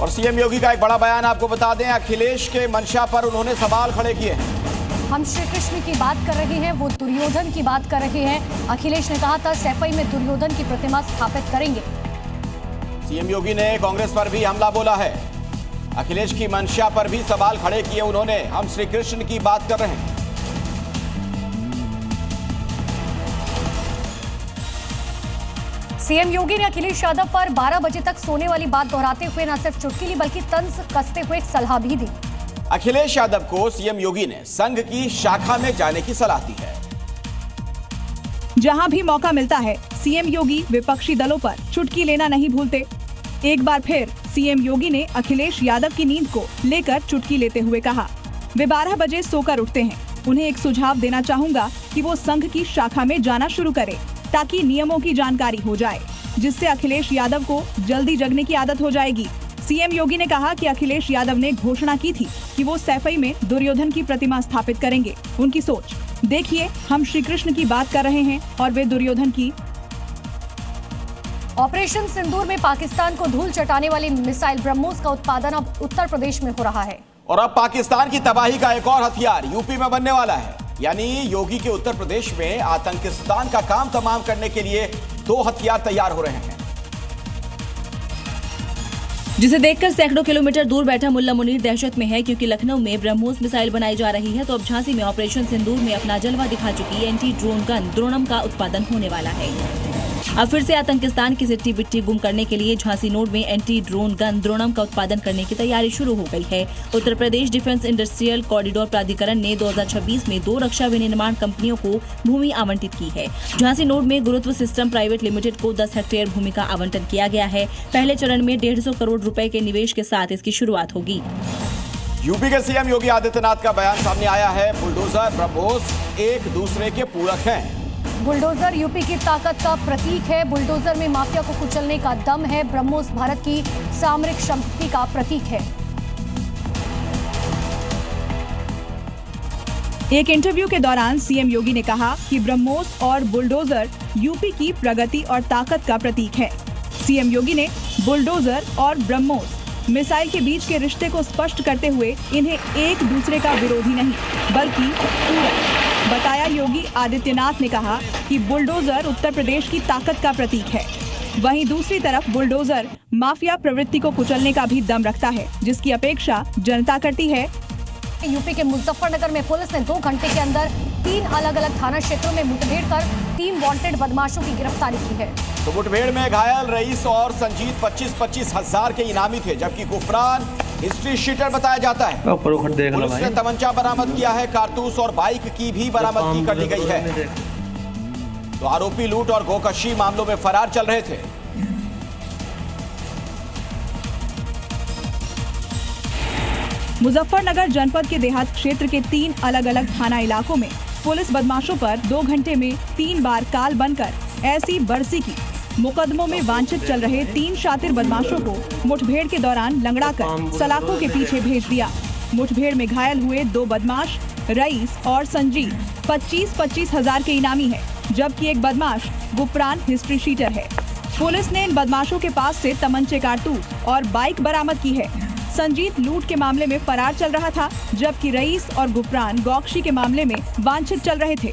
और सीएम योगी का एक बड़ा बयान आपको बता दें, अखिलेश के मंशा पर उन्होंने सवाल खड़े किए हैं। हम श्री कृष्ण की बात कर रहे हैं, वो दुर्योधन की बात कर रहे हैं। अखिलेश ने कहा था सैफई में दुर्योधन की प्रतिमा स्थापित करेंगे। सीएम योगी ने कांग्रेस पर भी हमला बोला है। अखिलेश की मंशा पर भी सवाल खड़े किए उन्होंने। हम श्री कृष्ण की बात कर रहे हैं। सीएम योगी ने अखिलेश यादव पर 12 बजे तक सोने वाली बात दोहराते हुए न सिर्फ चुटकी ली बल्कि तंज कसते हुए एक सलाह भी दी। अखिलेश यादव को सीएम योगी ने संघ की शाखा में जाने की सलाह दी है। जहां भी मौका मिलता है सीएम योगी विपक्षी दलों पर चुटकी लेना नहीं भूलते। एक बार फिर सीएम योगी ने अखिलेश यादव की नींद को लेकर चुटकी लेते हुए कहा, वे 12 बजे सोकर उठते हैं। उन्हें एक सुझाव देना चाहूंगा कि वो संघ की शाखा में जाना शुरू करें ताकि नियमों की जानकारी हो जाए, जिससे अखिलेश यादव को जल्दी जगने की आदत हो जाएगी। सीएम योगी ने कहा कि अखिलेश यादव ने घोषणा की थी कि वो सैफई में दुर्योधन की प्रतिमा स्थापित करेंगे। उनकी सोच देखिए, हम श्री कृष्ण की बात कर रहे हैं और वे दुर्योधन की। ऑपरेशन सिंदूर में पाकिस्तान को धूल चटाने वाली मिसाइल ब्रह्मोस का उत्पादन अब उत्तर प्रदेश में हो रहा है। और अब पाकिस्तान की तबाही का एक और हथियार यूपी में बनने वाला है। यानी योगी के उत्तर प्रदेश में आतंकिस्तान का काम तमाम करने के लिए 2 हथियार तैयार हो रहे हैं, जिसे देखकर सैकड़ों किलोमीटर दूर बैठा मुल्ला मुनीर दहशत में है, क्योंकि लखनऊ में ब्रह्मोस मिसाइल बनाई जा रही है तो अब झांसी में ऑपरेशन सिंदूर में अपना जलवा दिखा चुकी एंटी ड्रोन गन द्रोणम का उत्पादन होने वाला है। अब फिर से आतंकिस्तान की सिट्टी बिट्टी गुम करने के लिए झांसी नोड में एंटी ड्रोन गन द्रोणम का उत्पादन करने की तैयारी शुरू हो गई है। Uttar Pradesh defence industrial corridor प्राधिकरण ने 2026 में 2 रक्षा विनिर्माण कंपनियों को भूमि आवंटित की है। झांसी नोड में गुरुत्व सिस्टम प्राइवेट लिमिटेड को 10 हेक्टेयर भूमि का आवंटन किया गया है। पहले चरण में 150 करोड़ रुपए के निवेश के साथ इसकी शुरुआत होगी। यूपी के सीएम योगी आदित्यनाथ का बयान सामने आया है। बुलडोजर ब्रह्मोस एक दूसरे के पूरक हैं। बुलडोजर यूपी की ताकत का प्रतीक है। बुलडोजर में माफिया को कुचलने का दम है। ब्रह्मोस भारत की सामरिक शक्ति का प्रतीक है। एक इंटरव्यू के दौरान सीएम योगी ने कहा कि ब्रह्मोस और बुलडोजर यूपी की प्रगति और ताकत का प्रतीक है। सीएम योगी ने बुलडोजर और ब्रह्मोस मिसाइल के बीच के रिश्ते को स्पष्ट करते हुए इन्हें एक दूसरे का विरोधी नहीं बल्कि पूरक बताया। योगी आदित्यनाथ ने कहा कि बुलडोजर उत्तर प्रदेश की ताकत का प्रतीक है, वहीं दूसरी तरफ बुलडोजर माफिया प्रवृत्ति को कुचलने का भी दम रखता है, जिसकी अपेक्षा जनता करती है। यूपी के मुजफ्फरनगर में पुलिस ने 2 घंटे के अंदर 3 अलग-अलग थाना क्षेत्रों में मुठभेड़ कर 3 वांटेड बदमाशों की गिरफ्तारी की है। तो मुठभेड़ में घायल रईस और संजीत 25-25 हजार के इनामी थे, जबकि गुफरान हिस्ट्री शीटर बताया जाता है। पुलिस ने तमंचा बरामद किया है। कारतूस और बाइक की भी बरामदगी कर ली गई है। तो आरोपी लूट और गोकशी मामलों में फरार चल रहे थे। मुजफ्फरनगर जनपद के देहात क्षेत्र के 3 अलग अलग थाना इलाकों में पुलिस बदमाशों पर 2 घंटे में 3 बार काल बनकर ऐसी बरसी की। मुकदमों में वांछित चल रहे 3 शातिर बदमाशों को मुठभेड़ के दौरान लंगड़ाकर सलाखों के पीछे भेज दिया। मुठभेड़ में घायल हुए 2 बदमाश रईस और संजीत 25-25 हजार के इनामी है, जबकि एक बदमाश गुफरान हिस्ट्री शीटर है। पुलिस ने इन बदमाशों के पास से तमंचे, कारतूस और बाइक बरामद की है। संजीत लूट के मामले में फरार चल रहा था, जबकि रईस और गुफरान गौकशी के मामले में वांछित चल रहे थे।